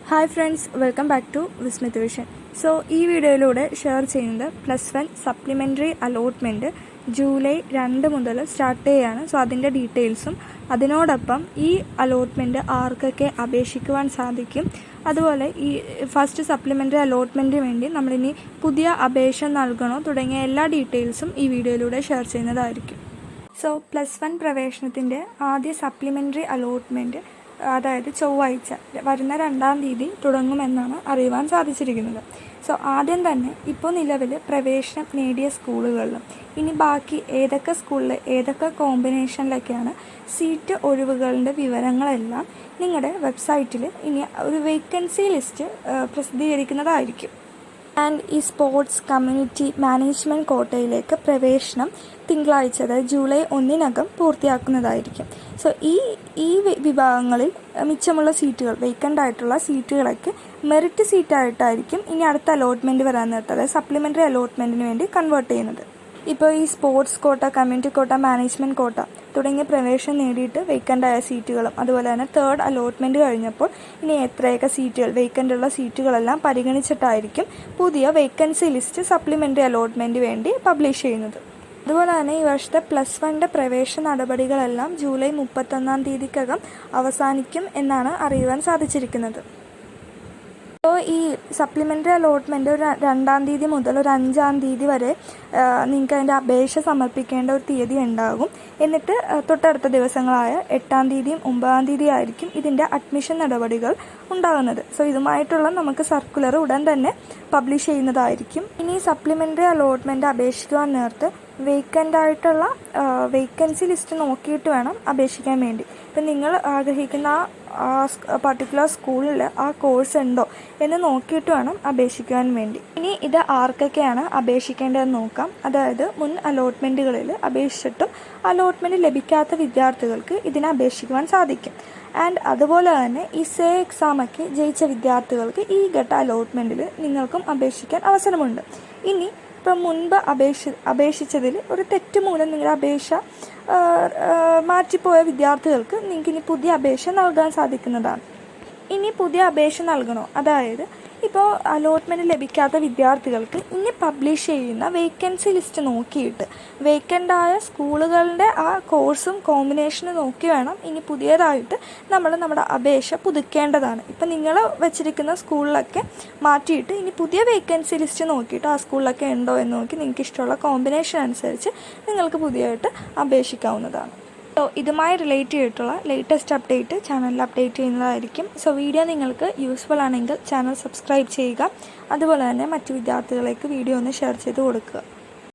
Hi friends, welcome back to Vismith vision. So ഈ വീഡിയോയിലൂടെ share ചെയ്യുന്നത് +1 സപ്ലിമെൻ്ററി അലോട്ട്മെൻറ്റ് ജൂലൈ 2 മുതൽ സ്റ്റാർട്ട് ചെയ്യുകയാണ്. സോ അതിൻ്റെ ഡീറ്റെയിൽസും അതിനോടൊപ്പം ഈ അലോട്ട്മെൻറ്റ് ആർക്കൊക്കെ അപേക്ഷിക്കുവാൻ സാധിക്കും, അതുപോലെ ഈ ഫസ്റ്റ് സപ്ലിമെൻ്ററി അലോട്ട്മെൻറ്റിന് വേണ്ടി നമ്മളിനി പുതിയ അപേക്ഷ നൽകണോ തുടങ്ങിയ എല്ലാ ഡീറ്റെയിൽസും ഈ വീഡിയോയിലൂടെ ഷെയർ ചെയ്യുന്നതായിരിക്കും. സോ +1 പ്രവേശനത്തിൻ്റെ ആദ്യ സപ്ലിമെൻ്ററി അലോട്ട്മെൻറ്റ് അതായത് ചൊവ്വാഴ്ച വരുന്ന 2-ാം തീയതി തുടങ്ങുമെന്നാണ് അറിയുവാൻ സാധിച്ചിരിക്കുന്നത്. സോ ആദ്യം തന്നെ ഇപ്പോൾ നിലവിൽ പ്രവേശനം നേടിയ സ്കൂളുകളിലും ഇനി ബാക്കി ഏതൊക്കെ സ്കൂളിൽ ഏതൊക്കെ കോമ്പിനേഷനിലൊക്കെയാണ് സീറ്റ് ഒഴിവുകളുടെ വിവരങ്ങളെല്ലാം നിങ്ങളുടെ വെബ്സൈറ്റിൽ ഇനി ഒരു വേക്കൻസി ലിസ്റ്റ് പ്രസിദ്ധീകരിക്കുന്നതായിരിക്കും. ആൻഡ് ഈ സ്പോർട്സ് കമ്മ്യൂണിറ്റി മാനേജ്മെൻറ്റ് കോട്ടയിലേക്ക് പ്രവേശനം തിങ്കളാഴ്ച അതായത് ജൂലൈ 1 പൂർത്തിയാക്കുന്നതായിരിക്കും. സോ ഈ വിഭാഗങ്ങളിൽ മിച്ചമുള്ള സീറ്റുകൾ വേക്കൻ്റ് ആയിട്ടുള്ള സീറ്റുകളൊക്കെ മെറിറ്റ് സീറ്റായിട്ടായിരിക്കും ഇനി അടുത്ത അലോട്ട്മെൻറ്റ് വരാൻ നേരത്തെ അതായത് സപ്ലിമെൻ്ററി അലോട്ട്മെൻറ്റിന് വേണ്ടി കൺവേർട്ട് ചെയ്യുന്നത്. ഇപ്പോൾ ഈ sports quota, community quota, management കോട്ട തുടങ്ങിയ പ്രവേശനം നേടിയിട്ട് വേക്കൻ്റായ സീറ്റുകളും അതുപോലെ തന്നെ 3rd അലോട്ട്മെൻറ്റ് കഴിഞ്ഞപ്പോൾ ഇനി എത്രയൊക്കെ സീറ്റുകൾ വേക്കൻ്റുള്ള സീറ്റുകളെല്ലാം പരിഗണിച്ചിട്ടായിരിക്കും പുതിയ വേക്കൻസി ലിസ്റ്റ് സപ്ലിമെൻ്ററി അലോട്ട്മെൻറ്റ് വേണ്ടി പബ്ലിഷ് ചെയ്യുന്നത്. അതുപോലെ തന്നെ ഈ വർഷത്തെ +1 പ്രവേശന നടപടികളെല്ലാം ജൂലൈ 31 തീയതിക്കകം അവസാനിക്കും എന്നാണ് അറിയുവാൻ സാധിച്ചിരിക്കുന്നത്. അപ്പോൾ ഈ സപ്ലിമെൻ്ററി അലോട്ട്മെൻറ്റ് ഒരു 2-ാം തീയതി മുതൽ ഒരു 5-ാം തീയതി വരെ നിങ്ങൾക്ക് അതിൻ്റെ അപേക്ഷ സമർപ്പിക്കേണ്ട ഒരു തീയതി ഉണ്ടാകും. എന്നിട്ട് തൊട്ടടുത്ത ദിവസങ്ങളായ 8-ാം തീയതിയും 9-ാം തീയതി ആയിരിക്കും ഇതിൻ്റെ അഡ്മിഷൻ നടപടികൾ ഉണ്ടാകുന്നത്. സോ ഇതുമായിട്ടുള്ള നമുക്ക് സർക്കുലർ ഉടൻ തന്നെ പബ്ലിഷ് ചെയ്യുന്നതായിരിക്കും. ഇനി സപ്ലിമെൻ്ററി അലോട്ട്മെൻറ്റ് അപേക്ഷിക്കുവാൻ നേരത്ത് വേക്കൻ്റായിട്ടുള്ള വേക്കൻസി ലിസ്റ്റ് നോക്കിയിട്ട് വേണം അപേക്ഷിക്കാൻ വേണ്ടി. ഇപ്പം നിങ്ങൾ ആഗ്രഹിക്കുന്ന ആ പർട്ടിക്കുലർ സ്കൂളിൽ ആ കോഴ്സ് ഉണ്ടോ എന്ന് നോക്കിയിട്ട് വേണം അപേക്ഷിക്കാൻ വേണ്ടി. ഇനി ഇത് ആർക്കൊക്കെയാണ് അപേക്ഷിക്കേണ്ടതെന്ന് നോക്കാം. അതായത് മുൻ അലോട്ട്മെൻറ്റുകളിൽ അപേക്ഷിച്ചിട്ടും അലോട്ട്മെൻറ്റ് ലഭിക്കാത്ത വിദ്യാർത്ഥികൾക്ക് ഇതിനെ അപേക്ഷിക്കുവാൻ സാധിക്കും. ആൻഡ് അതുപോലെ തന്നെ ഈ എക്സാമൊക്കെ ജയിച്ച വിദ്യാർത്ഥികൾക്ക് ഈ ഘട്ട അലോട്ട്മെൻറ്റിൽ നിങ്ങൾക്കും അപേക്ഷിക്കാൻ അവസരമുണ്ട്. ഇനി ഇപ്പം മുൻപ് അപേക്ഷിച്ചതിൽ ഒരു തെറ്റ് മൂലം നിങ്ങളുടെ അപേക്ഷ മാറ്റിപ്പോയ വിദ്യാർത്ഥികൾക്ക് നിങ്ങൾക്ക് ഇനി പുതിയ അപേക്ഷ നൽകാൻ സാധിക്കുന്നതാണ്. ഇനി പുതിയ അപേക്ഷ നൽകണോ, അതായത് ഇപ്പോൾ അലോട്ട്മെൻറ്റ് ലഭിക്കാത്ത വിദ്യാർത്ഥികൾക്ക് ഇനി പബ്ലിഷ് ചെയ്യുന്ന വേക്കൻസി ലിസ്റ്റ് നോക്കിയിട്ട് വേക്കൻ്റായ സ്കൂളുകളുടെ ആ കോഴ്സും കോമ്പിനേഷനും നോക്കി വേണം ഇനി പുതിയതായിട്ട് നമ്മുടെ അപേക്ഷ പുതുക്കേണ്ടതാണ്. ഇപ്പം നിങ്ങൾ വെച്ചിരിക്കുന്ന സ്കൂളിലൊക്കെ മാറ്റിയിട്ട് ഇനി പുതിയ വേക്കൻസി ലിസ്റ്റ് നോക്കിയിട്ട് ആ സ്കൂളിലൊക്കെ ഉണ്ടോ എന്ന് നോക്കി നിങ്ങൾക്ക് ഇഷ്ടമുള്ള കോമ്പിനേഷൻ അനുസരിച്ച് നിങ്ങൾക്ക് പുതിയതായിട്ട് അപേക്ഷിക്കാവുന്നതാണ്. സോ ഇതുമായി റിലേറ്റ് ചെയ്തിട്ടുള്ള ലേറ്റസ്റ്റ് അപ്ഡേറ്റ് ചാനലിൽ അപ്ഡേറ്റ് ചെയ്യുന്നതായിരിക്കും. സോ വീഡിയോ നിങ്ങൾക്ക് യൂസ്ഫുൾ ആണെങ്കിൽ ചാനൽ സബ്സ്ക്രൈബ് ചെയ്യുക. അതുപോലെ തന്നെ മറ്റു വിദ്യാർത്ഥികളിലേക്ക് വീഡിയോ ഒന്ന് ഷെയർ ചെയ്ത് കൊടുക്കുക.